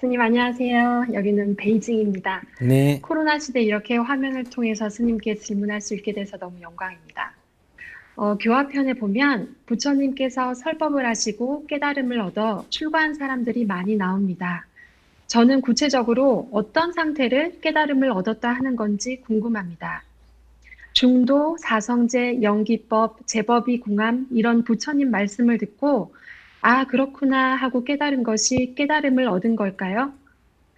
스님 안녕하세요. 여기는 베이징입니다. 네, 코로나 시대 이렇게 화면을 통해서 스님께 질문할 수 있게 돼서 너무 영광입니다. 교화편에 보면 부처님께서 설법을 하시고 깨달음을 얻어 출가한 사람들이 많이 나옵니다. 저는 구체적으로 어떤 상태를 깨달음을 얻었다 하는 건지 궁금합니다. 중도, 사성제, 영기법, 제법이 공함 이런 부처님 말씀을 듣고 아, 그렇구나 하고 깨달은 것이 깨달음을 얻은 걸까요?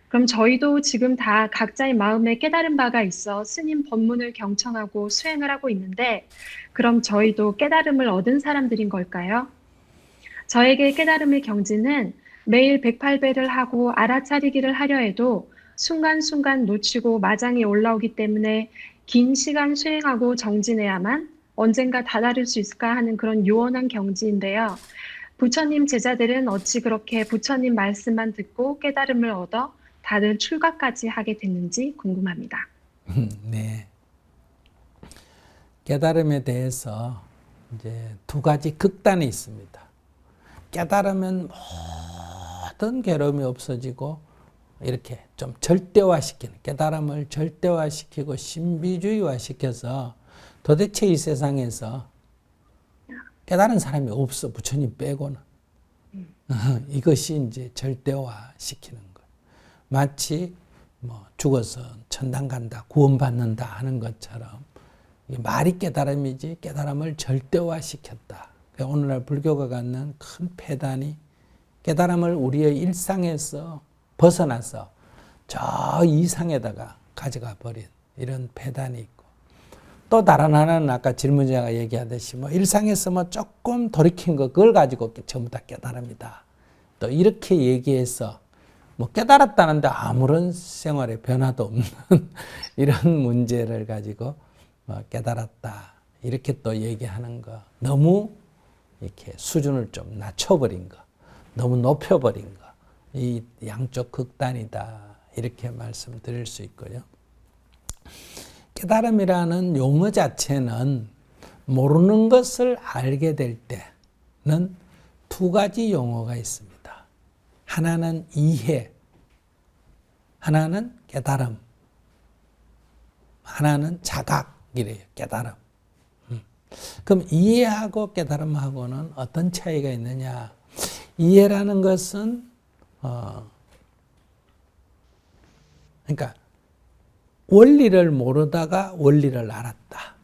그럼 저희도 지금 다 각자의 마음에 깨달은 바가 있어 스님 법문을 경청하고 수행을 하고 있는데, 그럼 저희도 깨달음을 얻은 사람들인 걸까요? 저에게 깨달음의 경지는 매일 108배를 하고 알아차리기를 하려 해도 순간순간 놓치고 마장이 올라오기 때문에 긴 시간 수행하고 정진해야만 언젠가 다다를 수 있을까 하는 그런 요원한 경지인데요. 부처님 제자들은 어찌 그렇게 부처님 말씀만 듣고 깨달음을 얻어 다들 출가까지 하게 됐는지 궁금합니다. 네. 깨달음에 대해서 이제 두 가지 극단이 있습니다. 깨달으면 모든 괴로움이 없어지고 이렇게 좀 절대화시키는, 깨달음을 절대화시키고 신비주의화시켜서 도대체 이 세상에서 깨달은 사람이 없어, 부처님 빼고는. 이것이 이제 절대화시키는 거예요. 마치 뭐 죽어서 천당 간다, 구원받는다 하는 것처럼 말이 깨달음이지 깨달음을 절대화시켰다. 오늘날 불교가 갖는 큰 폐단이 깨달음을 우리의 일상에서 벗어나서 저 이상에다가 가져가 버린 이런 폐단이 있고, 또 다른 하나는 아까 질문자가 얘기하듯이 뭐 일상에서 뭐 조금 돌이킨 거 그걸 가지고 전부 다 깨달음이다. 또 이렇게 얘기해서 뭐 깨달았다는데 아무런 생활에 변화도 없는 이런 문제를 가지고 깨달았다. 이렇게 또 얘기하는 거. 너무 이렇게 수준을 좀 낮춰버린 거. 너무 높여버린 거. 이 양쪽 극단이다. 이렇게 말씀드릴 수 있고요. 깨달음이라는 용어 자체는 모르는 것을 알게 될 때는 두 가지 용어가 있습니다. 하나는 이해, 하나는 깨달음, 하나는 자각이래요. 깨달음. 그럼 이해하고 깨달음하고는 어떤 차이가 있느냐? 이해라는 것은 그러니까 원리를 모르다가 원리를 알았다.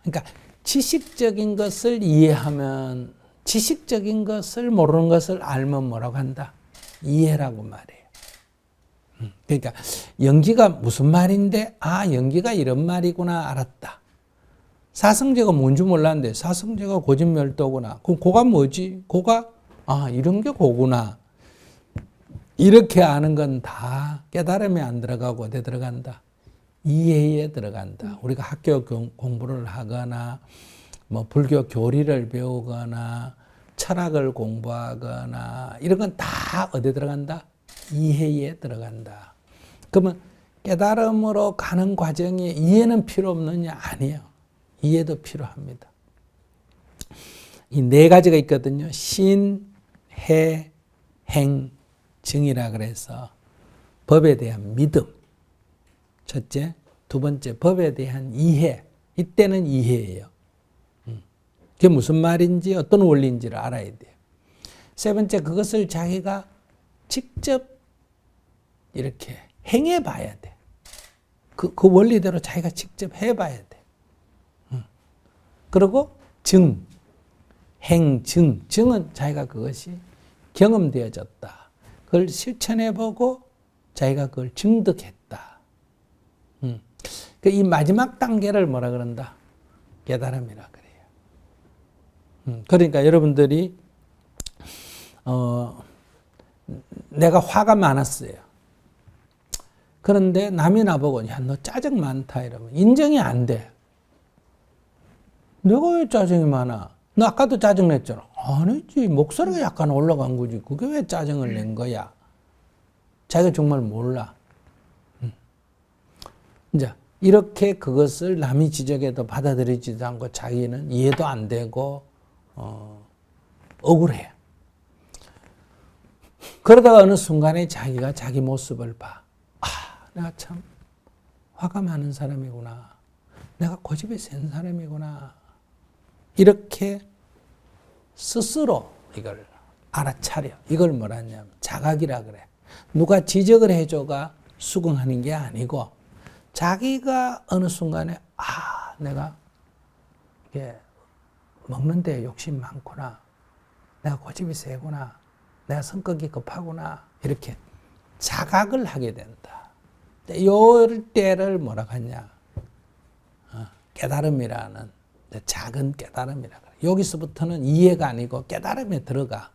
그러니까 지식적인 것을 이해하면, 지식적인 것을 모르는 것을 알면 뭐라고 한다? 이해라고 말해요. 그러니까 연기가 무슨 말인데 아 연기가 이런 말이구나 알았다. 사성제가 뭔지 몰랐는데 사성제가 고진멸도구나. 그럼 고가 뭐지? 고가 아 이런 게 고구나. 이렇게 아는 건 다 깨달음에 안 들어가고 어디에 들어간다? 이해에 들어간다. 우리가 학교 공부를 하거나 뭐 불교 교리를 배우거나 철학을 공부하거나 이런 건 다 어디에 들어간다? 이해에 들어간다. 그러면 깨달음으로 가는 과정에 이해는 필요 없느냐? 아니에요. 이해도 필요합니다. 이 네 가지가 있거든요. 신, 해, 행, 증이라 그래서 법에 대한 믿음. 첫째. 두 번째, 법에 대한 이해. 이때는 이해예요. 그게 무슨 말인지 어떤 원리인지를 알아야 돼요. 세 번째, 그것을 자기가 직접 이렇게 행해 봐야 돼. 그 원리대로 자기가 직접 해봐야 돼. 그리고 증, 행증. 증은 자기가 그것이 경험되어졌다. 그걸 실천해보고 자기가 그걸 증득했다. 이 마지막 단계를 뭐라 그런다? 깨달음이라 그래요. 그러니까 여러분들이 내가 화가 많았어요. 그런데 남이 나보고 야, 너 짜증 많다 이러면 인정이 안 돼. 내가 왜 짜증이 많아? 너 아까도 짜증 냈잖아. 아니지. 목소리가 약간 올라간 거지. 그게 왜 짜증을 낸 거야? 자기가 정말 몰라. 이제 이렇게 그것을 남이 지적해도 받아들이지도 않고 자기는 이해도 안 되고 억울해. 그러다가 어느 순간에 자기가 자기 모습을 봐. 아, 내가 참 화가 많은 사람이구나. 내가 고집이 센 사람이구나. 이렇게 스스로 이걸 알아차려. 이걸 뭐라 하냐면 자각이라 그래. 누가 지적을 해줘가 수긍하는 게 아니고 자기가 어느 순간에 아, 내가 이게 먹는 데 욕심 많구나. 내가 고집이 세구나. 내가 성격이 급하구나. 이렇게 자각을 하게 된다. 이럴 때를 뭐라고 하냐. 깨달음이라는 작은 깨달음이라 그래. 여기서부터는 이해가 아니고 깨달음에 들어가.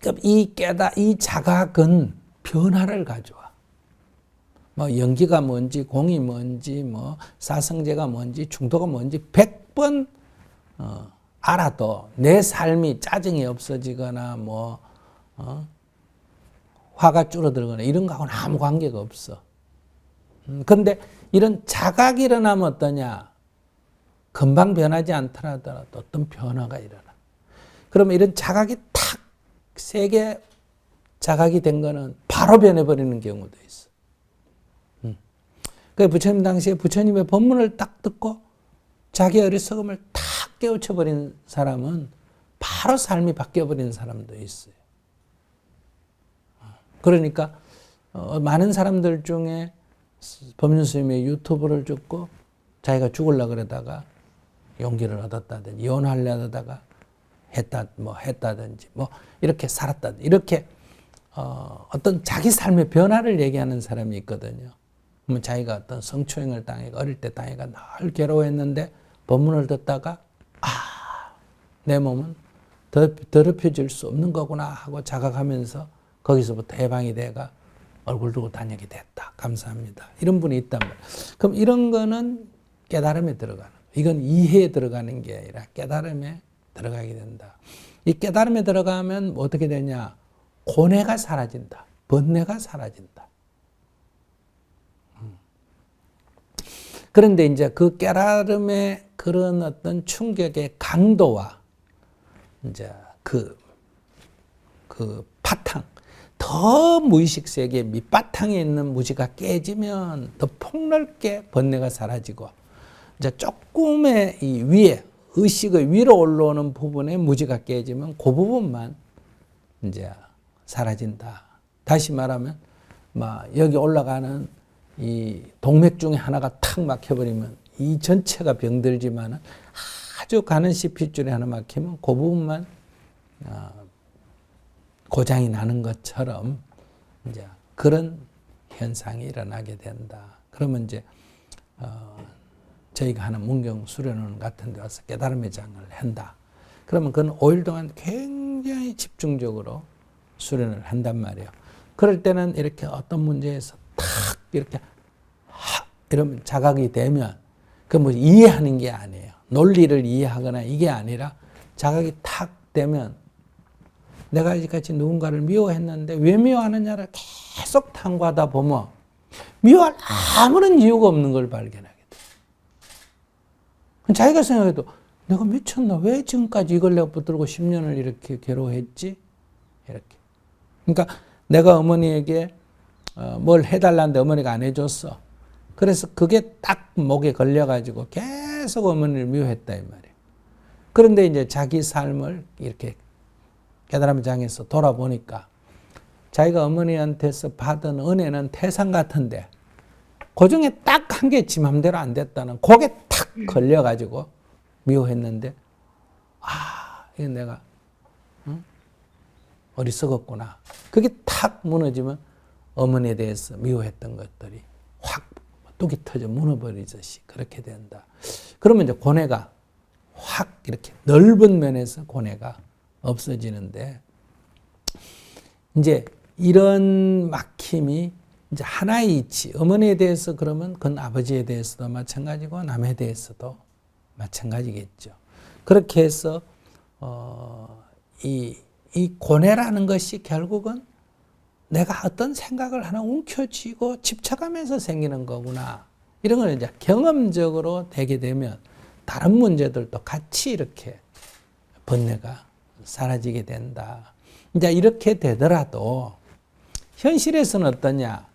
그럼 이 자각은 변화를 가져와. 뭐 연기가 뭔지, 공이 뭔지, 뭐 사성제가 뭔지, 중도가 뭔지 100번 알아도 내 삶이 짜증이 없어지거나 뭐 화가 줄어들거나 이런 거하고는 아무 관계가 없어. 그런데 이런 자각이 일어나면 어떠냐? 금방 변하지 않더라도 어떤 변화가 일어나. 그러면 이런 자각이 탁 세게 자각이 된 거는 바로 변해버리는 경우도 있어. 그 부처님 당시에 부처님의 법문을 딱 듣고 자기 어리석음을 탁 깨우쳐버린 사람은 바로 삶이 바뀌어버리는 사람도 있어요. 그러니까 많은 사람들 중에 법륜 스님의 유튜브를 듣고 자기가 죽으려고 그러다가 용기를 얻었다든지 이혼하려다가 했다든지 뭐 이렇게 살았다든지 이렇게 어떤 자기 삶의 변화를 얘기하는 사람이 있거든요. 그러면 자기가 어떤 성추행을 당해가 어릴 때 당해가 늘 괴로워했는데 법문을 듣다가 내 몸은 더럽혀질 수 없는 거구나 하고 자각하면서 거기서부터 해방이 돼가 얼굴 두고 다니게 됐다. 감사합니다. 이런 분이 있단 말이에요. 그럼 이런 거는 깨달음에 들어가는 거예요. 이건 이해에 들어가는 게 아니라 깨달음에 들어가게 된다. 이 깨달음에 들어가면 어떻게 되냐? 고뇌가 사라진다. 번뇌가 사라진다. 그런데 이제 그 깨달음의 그런 어떤 충격의 강도와 이제 그 바탕, 더 무의식 세계 밑바탕에 있는 무지가 깨지면 더 폭넓게 번뇌가 사라지고 이제 조금의 이 위에 의식의 위로 올라오는 부분에 무지가 깨지면 그 부분만 이제 사라진다. 다시 말하면 막 여기 올라가는 이 동맥 중에 하나가 탁 막혀버리면 이 전체가 병들지만은 아주 가는 핏줄에 하나 막히면 그 부분만 고장이 나는 것처럼 이제 그런 현상이 일어나게 된다. 그러면 이제 저희가 하는 문경 수련원 같은 데 와서 깨달음의 장을 한다. 그러면 그건 5일 동안 굉장히 집중적으로 수련을 한단 말이에요. 그럴 때는 이렇게 어떤 문제에서 탁 이렇게 이러면 자각이 되면 그 뭐 이해하는 게 아니에요. 논리를 이해하거나 이게 아니라 자각이 탁 되면 내가 이제까지 누군가를 미워했는데 왜 미워하느냐를 계속 탐구하다 보면 미워할 아무런 이유가 없는 걸 발견하게 돼. 자기가 생각해도 내가 미쳤나? 왜 지금까지 이걸 내가 붙들고 10년을 이렇게 괴로워했지? 이렇게. 그러니까 내가 어머니에게 뭘 해달라는데 어머니가 안 해줬어. 그래서 그게 딱 목에 걸려가지고 계속 어머니를 미워했다 이 말이에요. 그런데 이제 자기 삶을 이렇게 깨달음의 장에서 돌아보니까 자기가 어머니한테서 받은 은혜는 태산 같은데 그 중에 딱 한 개 지 맘대로 안 됐다는 그게 탁 걸려가지고 미워했는데 이건 내가 어리석었구나. 그게 탁 무너지면 어머니에 대해서 미워했던 것들이 확 뚝이 터져 무너버리듯이 그렇게 된다. 그러면 이제 고뇌가 확 이렇게 넓은 면에서 고뇌가 없어지는데 이제 이런 막힘이 이제 하나의 이치, 어머니에 대해서 그러면 그건 아버지에 대해서도 마찬가지고 남에 대해서도 마찬가지겠죠. 그렇게 해서 이 고뇌라는 것이 결국은 내가 어떤 생각을 하나 움켜쥐고 집착하면서 생기는 거구나. 이런 걸 이제 경험적으로 되게 되면 다른 문제들도 같이 이렇게 번뇌가 사라지게 된다. 이제 이렇게 되더라도 현실에서는 어떠냐?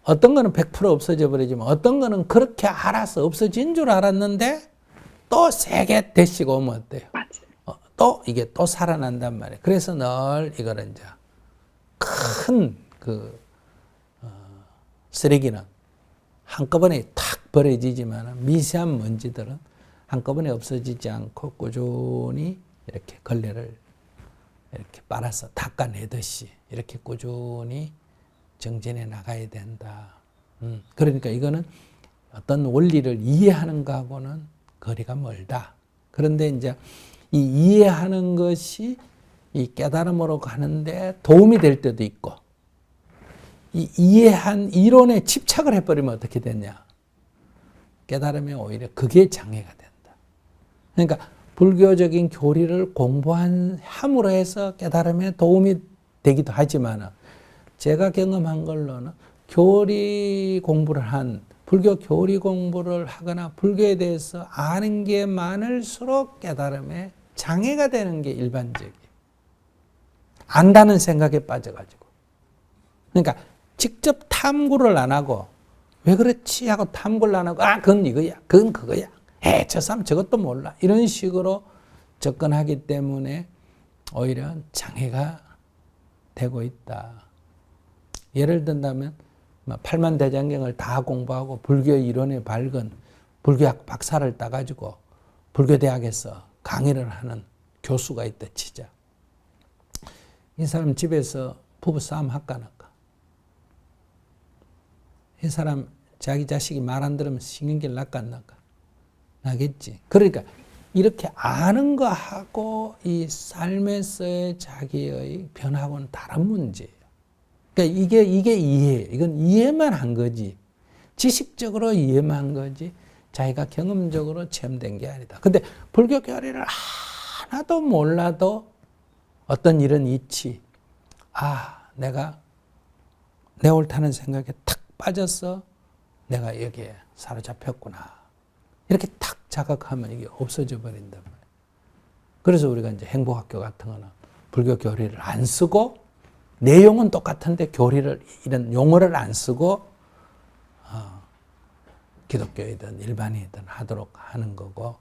어떤 거는 100% 없어져 버리지만 어떤 거는 그렇게 알아서 없어진 줄 알았는데 또 세게 대시고 오면 어때요? 맞아요. 또 이게 또 살아난단 말이에요. 그래서 늘 이거를 이제 큰 쓰레기는 한꺼번에 탁 버려지지만 미세한 먼지들은 한꺼번에 없어지지 않고 꾸준히 이렇게 걸레를 이렇게 빨아서 닦아내듯이 이렇게 꾸준히 정진해 나가야 된다. 그러니까 이거는 어떤 원리를 이해하는 거하고는 거리가 멀다. 그런데 이제 이 이해하는 것이 이 깨달음으로 가는데 도움이 될 때도 있고, 이 이해한 이론에 집착을 해버리면 어떻게 되냐? 깨달음에 오히려 그게 장애가 된다. 그러니까 불교적인 교리를 공부함으로 해서 깨달음에 도움이 되기도 하지만 제가 경험한 걸로는 교리 공부를 불교 교리 공부를 하거나 불교에 대해서 아는 게 많을수록 깨달음에 장애가 되는 게 일반적이에요. 안다는 생각에 빠져가지고. 그러니까 직접 탐구를 안 하고 왜 그렇지 하고 탐구를 안 하고 그건 이거야, 그건 그거야. 저 사람 저것도 몰라. 이런 식으로 접근하기 때문에 오히려 장애가 되고 있다. 예를 든다면 팔만대장경을 다 공부하고 불교 이론에 밝은 불교학 박사를 따가지고 불교대학에서 강의를 하는 교수가 있다 치자. 이 사람 집에서 부부싸움 할까 안 할까? 이 사람 자기 자식이 말 안 들으면 신경질 날까 안 날까? 나겠지. 그러니까 이렇게 아는 거하고 이 삶에서의 자기의 변화하고는 다른 문제예요. 그러니까 이게 이해예요. 이건 이해만 한 거지. 지식적으로 이해만 한 거지. 자기가 경험적으로 체험된 게 아니다. 근데 불교 교리를 하나도 몰라도 어떤 일은 있지. 내가 내 옳다는 생각에 탁 빠져서 내가 여기에 사로잡혔구나. 이렇게 탁 자각하면 이게 없어져 버린단 말이에요. 그래서 우리가 이제 행복학교 같은 거는 불교 교리를 안 쓰고 내용은 똑같은데 교리를 이런 용어를 안 쓰고 기독교이든 일반이든 하도록 하는 거고,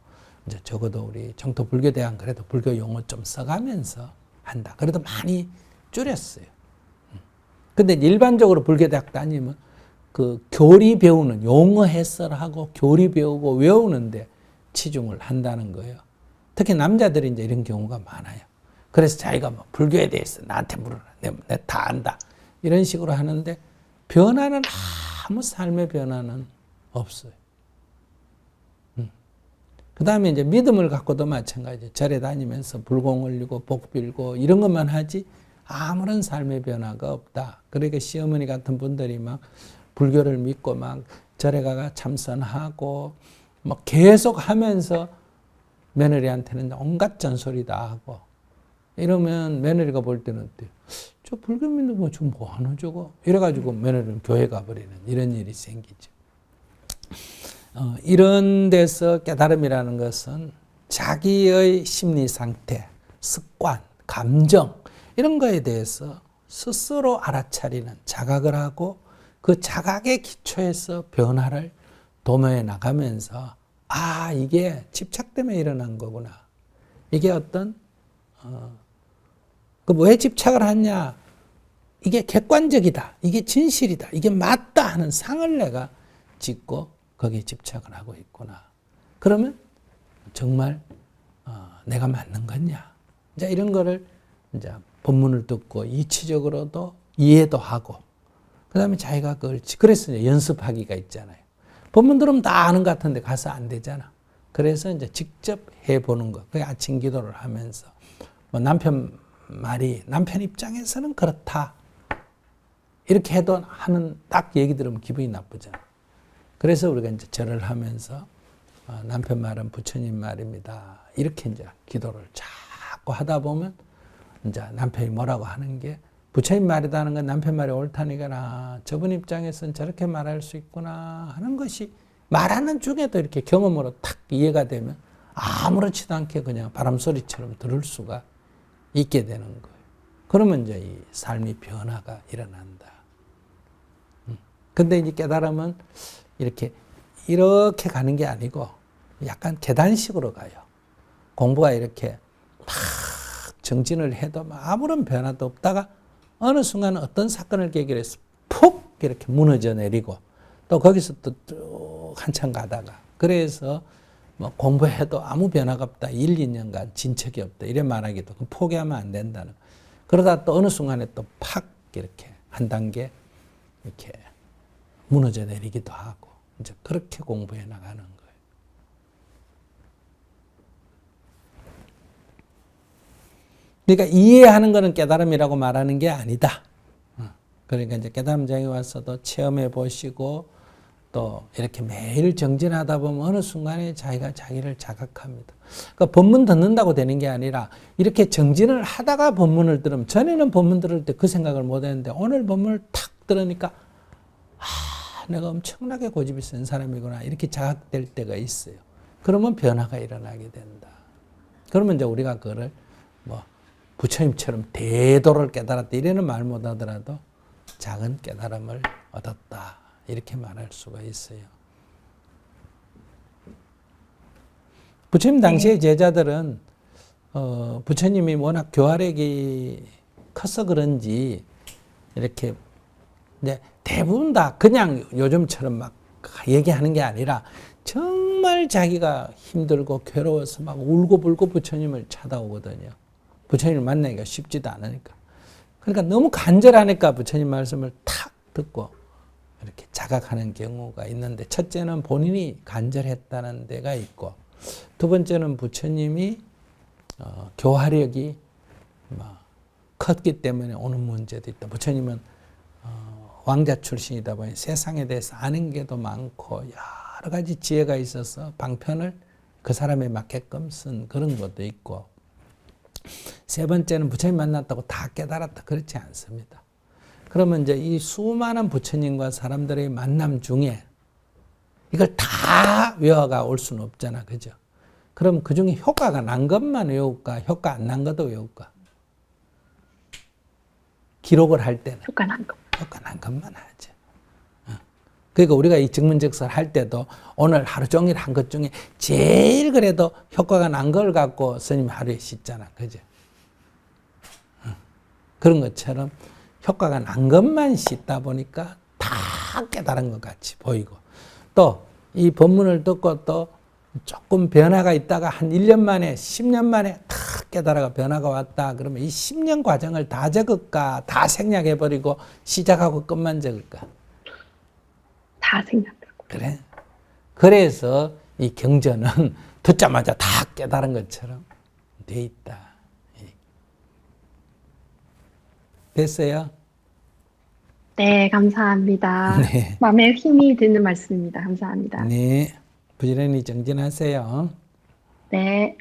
이제 적어도 우리 정토불교대학 그래도 불교 용어 좀 써가면서 한다. 그래도 많이 줄였어요. 근데 일반적으로 불교대학 다니면 그 교리 배우는 용어 해설하고 교리 배우고 외우는데 치중을 한다는 거예요. 특히 남자들이 이제 이런 경우가 많아요. 그래서 자기가 뭐 불교에 대해서 나한테 물어라. 내가 다 안다. 이런 식으로 하는데 변화는 아무 삶의 변화는 없어요. 그 다음에 이제 믿음을 갖고도 마찬가지예요. 절에 다니면서 불공 올리고 복 빌고 이런 것만 하지 아무런 삶의 변화가 없다. 그러니까 시어머니 같은 분들이 막 불교를 믿고 막 절에 가가 참선하고 막 계속 하면서 며느리한테는 온갖 잔소리 다 하고 이러면 며느리가 볼 때는 어때요? 저 불교 믿는 거 지금 뭐 하노 저거? 이래가지고 며느리는 교회 가버리는 이런 일이 생기죠. 이런 데서 깨달음이라는 것은 자기의 심리 상태, 습관, 감정 이런 거에 대해서 스스로 알아차리는 자각을 하고 그 자각의 기초에서 변화를 도모해 나가면서 이게 집착 때문에 일어난 거구나. 이게 어떤 왜 집착을 하냐? 이게 객관적이다. 이게 진실이다. 이게 맞다 하는 상을 내가 짓고 거기에 집착을 하고 있구나. 그러면 정말 내가 맞는 거냐? 이제 이런 거를 이제 본문을 듣고 이치적으로도 이해도 하고, 그 다음에 자기가 그래서 이제 연습하기가 있잖아요. 본문 들으면 다 아는 것 같은데 가서 안 되잖아. 그래서 이제 직접 해보는 거. 그게 아침 기도를 하면서 뭐 남편 입장에서는 그렇다. 이렇게 해도 하는 딱 얘기 들으면 기분이 나쁘잖아. 그래서 우리가 이제 절을 하면서 남편 말은 부처님 말입니다. 이렇게 이제 기도를 자꾸 하다 보면 이제 남편이 뭐라고 하는 게 부처님 말이다는 건 남편 말이 옳다니까 저분 입장에서는 저렇게 말할 수 있구나 하는 것이 말하는 중에도 이렇게 경험으로 탁 이해가 되면 아무렇지도 않게 그냥 바람소리처럼 들을 수가 있게 되는 거예요. 그러면 이제 이 삶의 변화가 일어난다. 근데 이제 깨달음은 이렇게 가는 게 아니고 약간 계단식으로 가요. 공부가 이렇게 막 정진을 해도 아무런 변화도 없다가 어느 순간 어떤 사건을 계기로 해서 푹 이렇게 무너져 내리고 또 거기서 또 쭉 한참 가다가 그래서 뭐 공부해도 아무 변화가 없다. 1, 2년간 진척이 없다. 이래 말하기도 포기하면 안 된다는. 그러다 또 어느 순간에 또 팍 이렇게 한 단계 이렇게 무너져 내리기도 하고 이제 그렇게 공부해 나가는 거예요. 그러니까 이해하는 것은 깨달음이라고 말하는 게 아니다. 그러니까 이제 깨달음장에 와서도 체험해 보시고 또 이렇게 매일 정진하다 보면 어느 순간에 자기가 자기를 자각합니다. 그러니까 법문 듣는다고 되는 게 아니라 이렇게 정진을 하다가 법문을 들으면 전에는 법문 들을 때 그 생각을 못 했는데 오늘 법문을 탁 들으니까 내가 엄청나게 고집이 센 사람이구나 이렇게 자각될 때가 있어요. 그러면 변화가 일어나게 된다. 그러면 이제 우리가 그거를 뭐 부처님처럼 대도를 깨달았다 이래는 말 못하더라도 작은 깨달음을 얻었다 이렇게 말할 수가 있어요. 부처님 당시의 제자들은 부처님이 워낙 교활력이 커서 그런지 이렇게 이제 대부분 다 그냥 요즘처럼 막 얘기하는 게 아니라 정말 자기가 힘들고 괴로워서 막 울고불고 부처님을 찾아오거든요. 부처님을 만나기가 쉽지도 않으니까. 그러니까 너무 간절하니까 부처님 말씀을 탁 듣고 이렇게 자각하는 경우가 있는데 첫째는 본인이 간절했다는 데가 있고 두 번째는 부처님이 교화력이 컸기 때문에 오는 문제도 있다. 부처님은 왕자 출신이다 보니 세상에 대해서 아는 게도 많고 여러 가지 지혜가 있어서 방편을 그 사람에 맞게끔 쓴 그런 것도 있고 세 번째는 부처님 만났다고 다 깨달았다. 그렇지 않습니다. 그러면 이제 이 수많은 부처님과 사람들의 만남 중에 이걸 다 외워가 올 수는 없잖아. 그죠? 그럼 그 중에 효과가 난 것만 외울까? 효과 안 난 것도 외울까? 기록을 할 때는. 효과 난 것. 효과 난 것만 하죠. 그러니까 우리가 이 증문즉설 할 때도 오늘 하루 종일 한 것 중에 제일 그래도 효과가 난 걸 갖고 스님이 하루에 씻잖아. 그죠? 그런 것처럼 효과가 난 것만 씻다 보니까 다 깨달은 것 같이 보이고 또 이 법문을 듣고 또 조금 변화가 있다가 한 1년 만에 10년 만에 탁 깨달아가 변화가 왔다. 그러면 이 10년 과정을 다 적을까? 다 생략해버리고 시작하고 끝만 적을까? 다 생략하고. 그래. 그래서 이 경전은 듣자마자 다 깨달은 것처럼 돼 있다. 됐어요? 네, 감사합니다. 네. 마음에 힘이 드는 말씀입니다. 감사합니다. 네. 부지런히 정진하세요. 네.